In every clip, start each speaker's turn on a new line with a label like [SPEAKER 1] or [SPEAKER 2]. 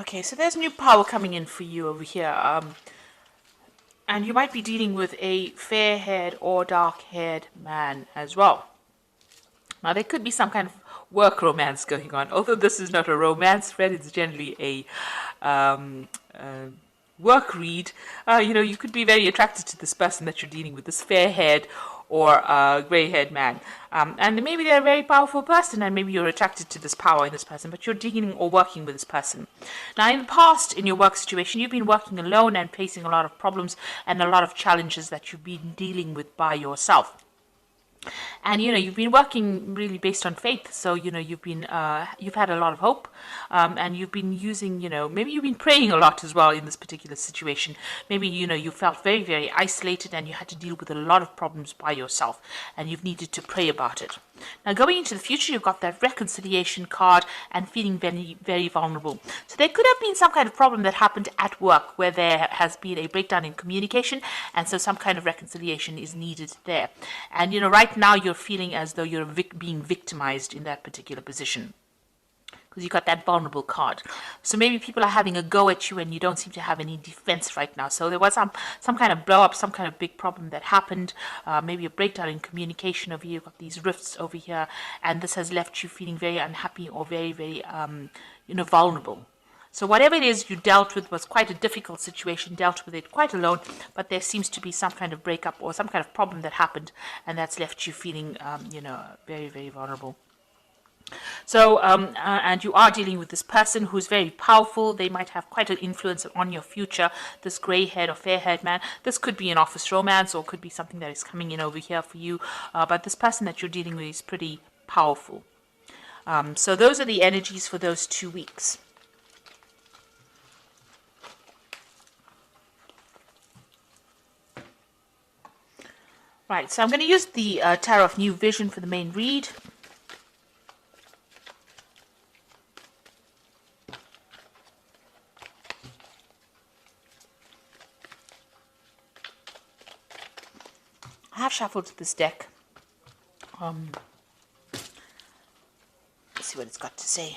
[SPEAKER 1] Okay, so there's new power coming in for you over here. And you might be dealing with a fair-haired or dark-haired man as well. Now, there could be some kind of work romance going on. Although this is not a romance thread, it's generally a work read. You could be very attracted to this person that you're dealing with, this fair-haired or gray-haired man. And maybe they're a very powerful person, and maybe you're attracted to this power in this person, but you're dealing or working with this person. Now, in the past, in your work situation, you've been working alone and facing a lot of problems and a lot of challenges that you've been dealing with by yourself. And you've been working really based on faith, so you've had a lot of hope, and you've been using, maybe you've been praying a lot as well in this particular situation. Maybe you felt very, very isolated, and you had to deal with a lot of problems by yourself, and you've needed to pray about it. Now, going into the future, you've got that reconciliation card and feeling very, very vulnerable. So there could have been some kind of problem that happened at work where there has been a breakdown in communication, and so some kind of reconciliation is needed there. And right now you're feeling as though you're being victimized in that particular position, because you got that vulnerable card. So maybe people are having a go at you and you don't seem to have any defense right now. So there was some kind of blow up, some kind of big problem that happened, maybe a breakdown in communication over here. You've got these rifts over here, and this has left you feeling very unhappy or very, very, vulnerable. So whatever it is you dealt with was quite a difficult situation, dealt with it quite alone, but there seems to be some kind of breakup or some kind of problem that happened, and that's left you feeling, very, very vulnerable. So, and you are dealing with this person who's very powerful. They might have quite an influence on your future, this grey-haired or fair-haired man. This could be an office romance, or could be something that is coming in over here for you, but this person that you're dealing with is pretty powerful. So those are the energies for those 2 weeks. Right, so I'm going to use the Tarot of New Vision for the main read. I have shuffled this deck. Let's see what it's got to say.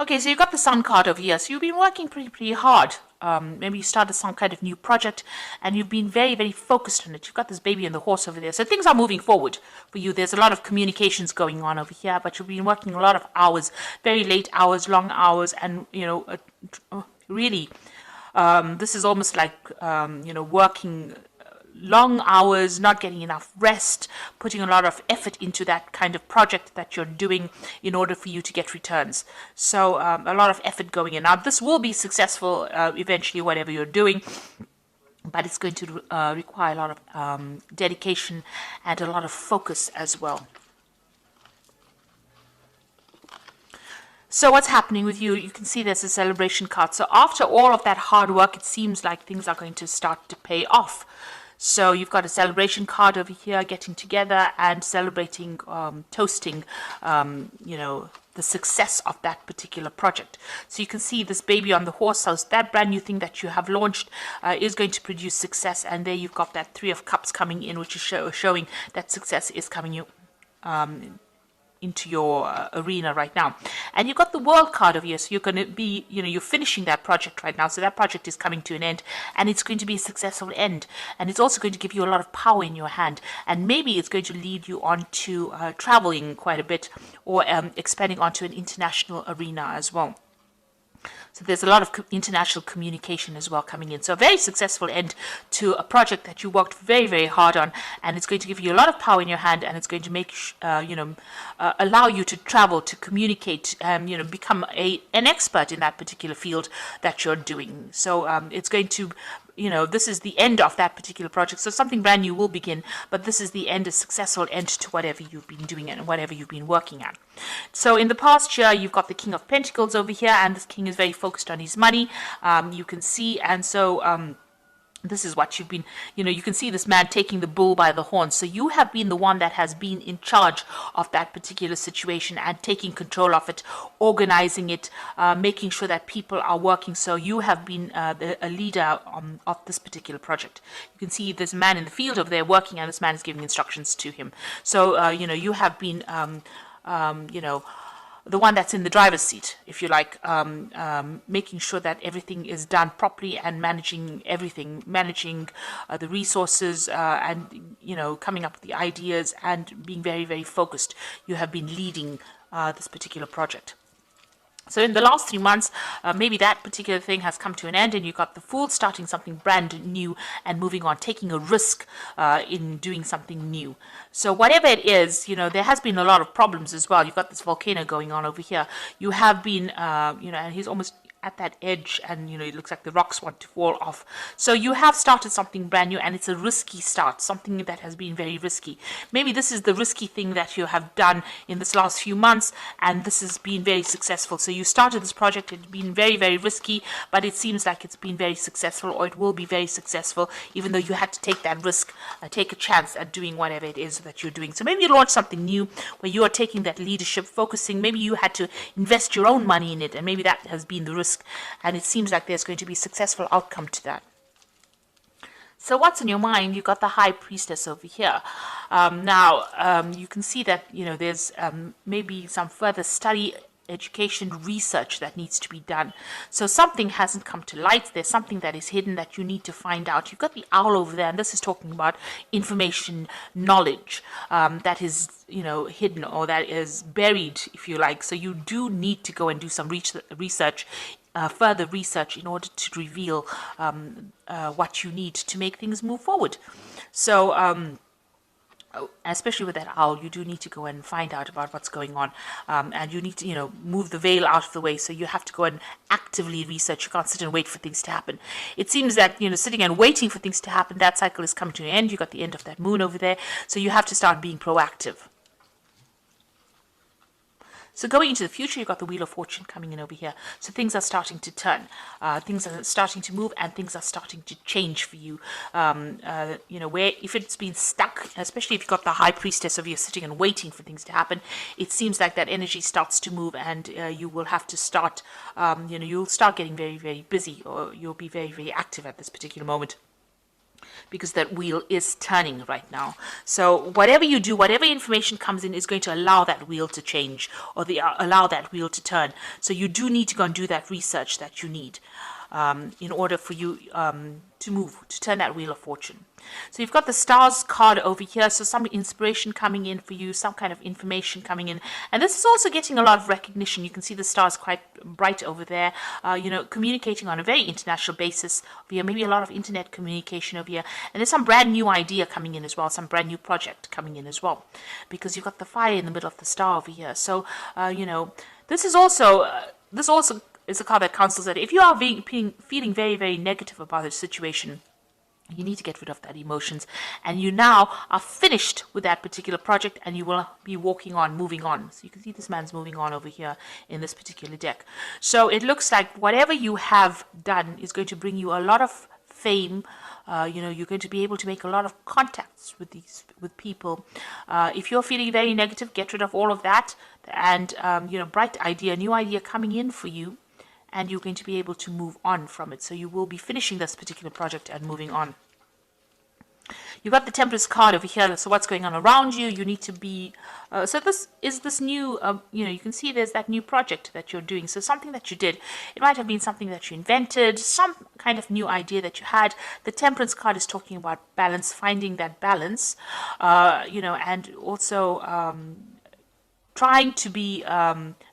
[SPEAKER 1] Okay, so you've got the Sun card over here. So you've been working pretty hard. Maybe you started some kind of new project and you've been very, very focused on it. You've got this baby and the horse over there. So things are moving forward for you. There's a lot of communications going on over here, but you've been working a lot of hours, very late hours, long hours, and, really, this is almost like, working long hours, not getting enough rest, putting a lot of effort into that kind of project that you're doing in order for you to get returns. So a lot of effort going in. Now, this will be successful eventually, whatever you're doing, but it's going to require a lot of dedication and a lot of focus as well. So what's happening with you? You can see there's a celebration card. So after all of that hard work, it seems like things are going to start to pay off. So you've got a celebration card over here, getting together and celebrating, toasting, the success of that particular project. So you can see this baby on the horse house, that brand new thing that you have launched is going to produce success. And there you've got that 3 of Cups coming in, which is showing that success is coming you into your arena right now. And you've got the World card over here, so you're going to be, you're finishing that project right now, so that project is coming to an end, and it's going to be a successful end, and it's also going to give you a lot of power in your hand, and maybe it's going to lead you on to traveling quite a bit, or expanding onto an international arena as well. So there's a lot of international communication as well coming in. So a very successful end to a project that you worked very, very hard on, and it's going to give you a lot of power in your hand, and it's going to make allow you to travel, to communicate, become an expert in that particular field that you're doing. So it's going to, this is the end of that particular project. So something brand new will begin, but this is the end, a successful end to whatever you've been doing and whatever you've been working at. So in the past year, you've got the King of Pentacles over here, and this king is very focused on his money, you can see, and so This is what you've been, you can see this man taking the bull by the horns. So you have been the one that has been in charge of that particular situation and taking control of it, organizing it, making sure that people are working. So you have been a leader of this particular project. You can see this man in the field over there working, and this man is giving instructions to him. So, you have been, the one that's in the driver's seat, if you like, making sure that everything is done properly and managing everything, managing the resources and, coming up with the ideas and being very, very focused. You have been leading this particular project. So in the last 3 months, maybe that particular thing has come to an end and you got the Fool starting something brand new and moving on, taking a risk in doing something new. So whatever it is, there has been a lot of problems as well. You've got this volcano going on over here. You have been, and he's almost at that edge and, it looks like the rocks want to fall off. So you have started something brand new and it's a risky start, something that has been very risky. Maybe this is the risky thing that you have done in this last few months and this has been very successful. So you started this project, it's been very, very risky, but it seems like it's been very successful, or it will be very successful, even though you had to take that risk, take a chance at doing whatever it is that you're doing. So maybe you launch something new where you are taking that leadership, focusing, maybe you had to invest your own money in it, and maybe that has been the risk. And it seems like there's going to be a successful outcome to that. So what's in your mind? You've got the High Priestess over here. Now, you can see that, there's maybe some further study, education, research that needs to be done. So something hasn't come to light. There's something that is hidden that you need to find out. You've got the owl over there, and this is talking about information, knowledge that is, hidden, or that is buried, if you like. So you do need to go and do some research, further research, in order to reveal what you need to make things move forward. So especially with that owl, you do need to go and find out about what's going on, and you need to move the veil out of the way. So you have to go and actively research. You can't sit and wait for things to happen. It seems that sitting and waiting for things to happen, that cycle is coming to an end. You got the end of that moon over there, so you have to start being proactive. So going into the future, you've got the Wheel of Fortune coming in over here. So things are starting to turn, things are starting to move, and things are starting to change for you. Where if it's been stuck, especially if you've got the High Priestess over here sitting and waiting for things to happen, it seems like that energy starts to move, and you will have to start, you'll start getting very, very busy, or you'll be very, very active at this particular moment, because that wheel is turning right now. So whatever you do, whatever information comes in, is going to allow that wheel to change, or allow that wheel to turn. So you do need to go and do that research that you need in order for you to turn that Wheel of Fortune. So you've got the Stars card over here, so some inspiration coming in for you, some kind of information coming in, and this is also getting a lot of recognition. You can see the stars quite bright over there, communicating on a very international basis over here, maybe a lot of internet communication over here, and there's some brand new idea coming in as well, some brand new project coming in as well, because you've got the fire in the middle of the star over here. So this is also is a card that counsels that if you are feeling very, very negative about the situation, you need to get rid of that emotions, and you now are finished with that particular project, and you will be walking on, moving on. So you can see this man's moving on over here in this particular deck. So it looks like whatever you have done is going to bring you a lot of fame. You're going to be able to make a lot of contacts with people. If you're feeling very negative, get rid of all of that, and bright idea, new idea coming in for you, and you're going to be able to move on from it. So you will be finishing this particular project and moving on. You've got the Temperance card over here. So what's going on around you? You need to be... so this is this new... you can see there's that new project that you're doing. So something that you did. It might have been something that you invented, some kind of new idea that you had. The Temperance card is talking about balance, finding that balance, and also trying to be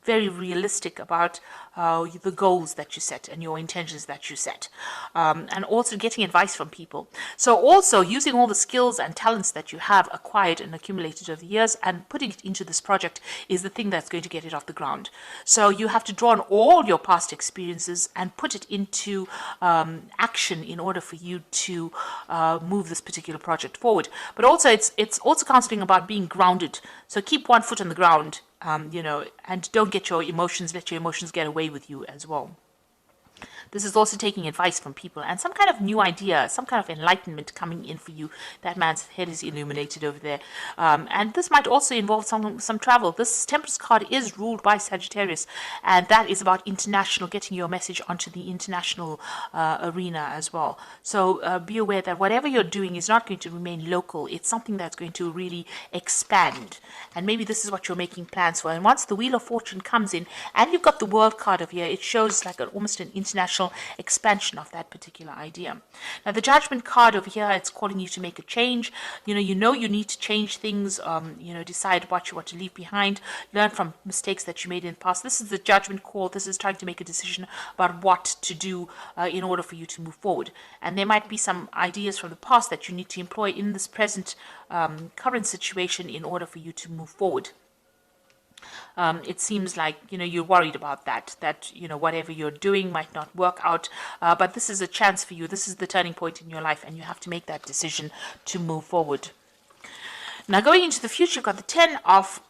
[SPEAKER 1] very realistic about the goals that you set and your intentions that you set, and also getting advice from people. So also using all the skills and talents that you have acquired and accumulated over the years and putting it into this project is the thing that's going to get it off the ground. So you have to draw on all your past experiences and put it into action in order for you to move this particular project forward. But also it's also counseling about being grounded. So keep one foot on the ground, and don't let your emotions get away with you as well. This is also taking advice from people and some kind of new idea, some kind of enlightenment coming in for you. That man's head is illuminated over there. And this might also involve some travel. This Temperance card is ruled by Sagittarius, and that is about international, getting your message onto the international arena as well. So be aware that whatever you're doing is not going to remain local. It's something that's going to really expand. And maybe this is what you're making plans for. And once the Wheel of Fortune comes in, and you've got the World card over here, it shows like almost an international expansion of that particular idea. Now, the Judgment card over here, it's calling you to make a change. You know you need to change things, decide what you want to leave behind, learn from mistakes that you made in the past. This is the Judgment call. This is trying to make a decision about what to do in order for you to move forward. And there might be some ideas from the past that you need to employ in this present current situation in order for you to move forward. It seems like you're worried about that whatever you're doing might not work out, but this is a chance for you. This is the turning point in your life, and you have to make that decision to move forward. Now, going into the future, you've got the Ten of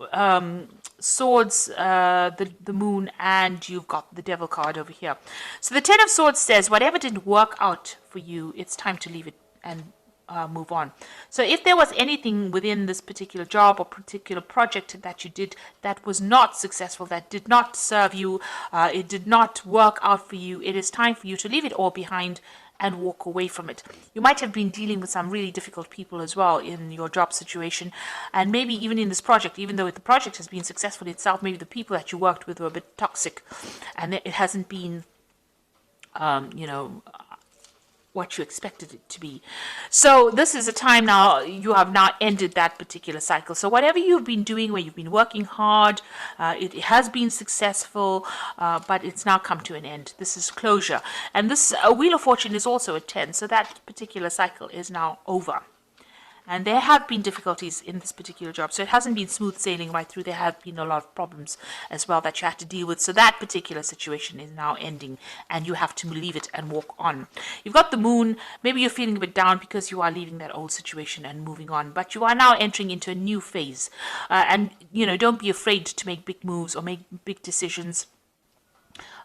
[SPEAKER 1] Swords, the Moon, and you've got the Devil card over here. So the Ten of Swords says whatever didn't work out for you, it's time to leave it and move on. So if there was anything within this particular job or particular project that you did that was not successful, that did not serve you, it did not work out for you, it is time for you to leave it all behind and walk away from it. You might have been dealing with some really difficult people as well in your job situation, and maybe even in this project, even though the project has been successful itself, maybe the people that you worked with were a bit toxic, and it hasn't been what you expected it to be. So this is a time now, you have now ended that particular cycle. So whatever you've been doing, where you've been working hard, it has been successful, but it's now come to an end. This is closure. And this Wheel of Fortune is also a 10, so that particular cycle is now over. And there have been difficulties in this particular job. So it hasn't been smooth sailing right through. There have been a lot of problems as well that you have to deal with. So that particular situation is now ending, and you have to leave it and walk on. You've got the Moon. Maybe you're feeling a bit down because you are leaving that old situation and moving on. But you are now entering into a new phase. And don't be afraid to make big moves or make big decisions.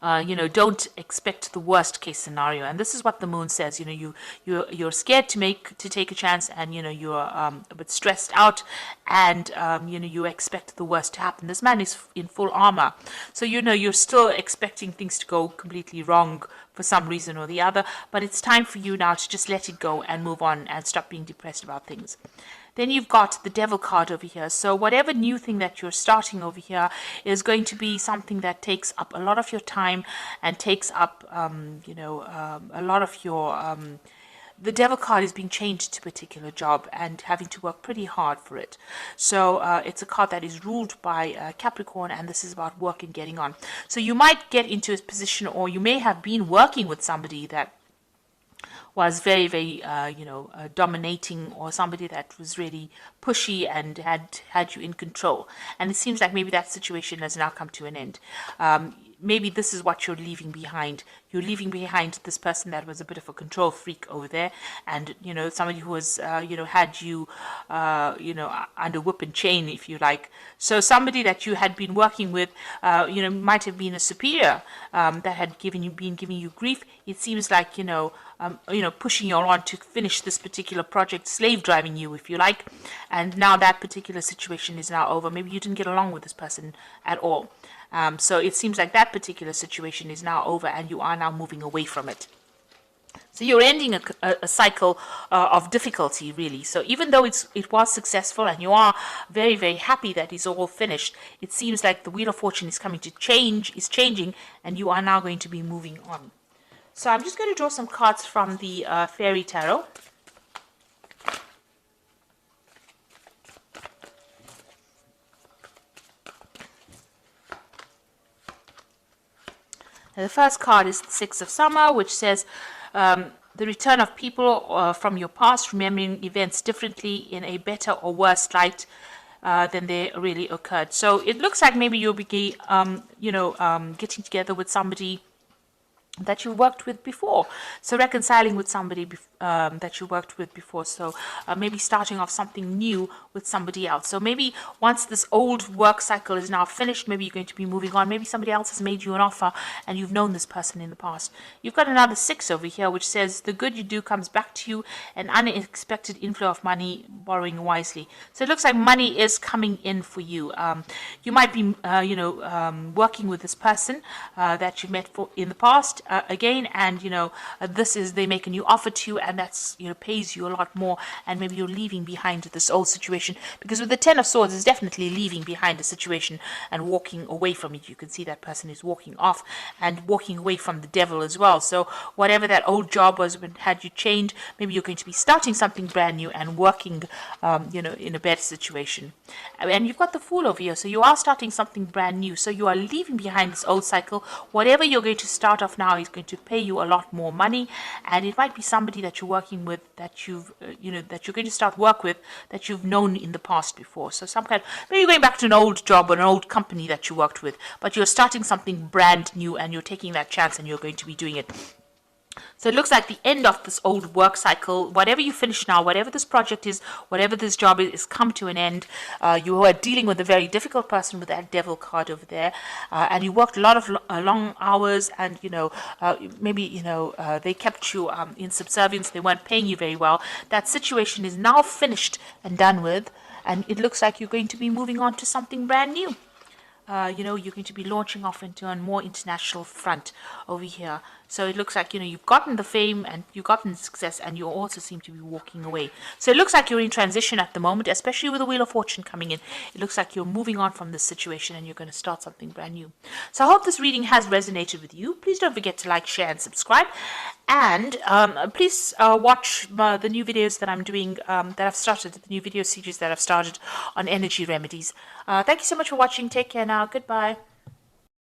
[SPEAKER 1] Don't expect the worst case scenario, and this is what the Moon says. You're scared to take a chance, and you're a bit stressed out, and you expect the worst to happen. This man is in full armor, so you're still expecting things to go completely wrong for some reason or the other. But it's time for you now to just let it go and move on and stop being depressed about things. Then you've got the Devil card over here. So whatever new thing that you're starting over here is going to be something that takes up a lot of your time and takes up, a lot of your... the Devil card is being changed to a particular job and having to work pretty hard for it. So it's a card that is ruled by Capricorn, and this is about work and getting on. So you might get into a position, or you may have been working with somebody that was very, very, dominating, or somebody that was really pushy and had you in control. And it seems like maybe that situation has now come to an end. Maybe this is what you're leaving behind. You're leaving behind this person that was a bit of a control freak over there, and somebody who was had you under whip and chain, if you like. So somebody that you had been working with might have been a superior that had been giving you grief. It seems like pushing you on to finish this particular project, slave driving you, if you like. And now that particular situation is now over. Maybe you didn't get along with this person at all. So it seems like that particular situation is now over, and you are now moving away from it. So you're ending a cycle of difficulty, really. So even though it was successful and you are very, very happy that it's all finished, it seems like the Wheel of Fortune is changing, and you are now going to be moving on. So I'm just going to draw some cards from the Fairy Tarot. And the first card is the Six of Summer, which says the return of people from your past, remembering events differently in a better or worse light than they really occurred. So it looks like maybe you'll be, getting together with somebody that you worked with before. So reconciling with somebody that you worked with before. So maybe starting off something new with somebody else. So maybe once this old work cycle is now finished, maybe you're going to be moving on. Maybe somebody else has made you an offer and you've known this person in the past. You've got another 6 over here, which says the good you do comes back to you, an unexpected inflow of money, borrowing wisely. So it looks like money is coming in for you. You might be, working with this person that you met in the past again, and this is, they make a new offer to you, and that's pays you a lot more, and maybe you're leaving behind this old situation, because with the 10 of Swords is definitely leaving behind a situation and walking away from it. You can see that person is walking off and walking away from the devil as well. So whatever that old job was when had you changed, maybe you're going to be starting something brand new and working in a better situation. And you've got the Fool over here, so you are starting something brand new, so you are leaving behind this old cycle. Whatever you're going to start off now is going to pay you a lot more money, and it might be somebody that you're working with that you've that you're going to start work with that you've known in the past before. So some kind, maybe you're going back to an old job or an old company that you worked with, but you're starting something brand new and you're taking that chance and you're going to be doing it. So it looks like the end of this old work cycle. Whatever you finish now, whatever this project is, whatever this job is come to an end. You are dealing with a very difficult person with that devil card over there, and you worked a lot of long hours, and maybe they kept you in subservience. They weren't paying you very well. That situation is now finished and done with, and it looks like you're going to be moving on to something brand new. You're going to be launching off into a more international front over here. So it looks like, you've gotten the fame and you've gotten the success, and you also seem to be walking away. So it looks like you're in transition at the moment, especially with the Wheel of Fortune coming in. It looks like you're moving on from this situation and you're going to start something brand new. So I hope this reading has resonated with you. Please don't forget to like, share, and subscribe. And please watch the new videos that I'm doing, that I've started, the new video series that I've started on energy remedies. Thank you so much for watching. Take care now. Goodbye.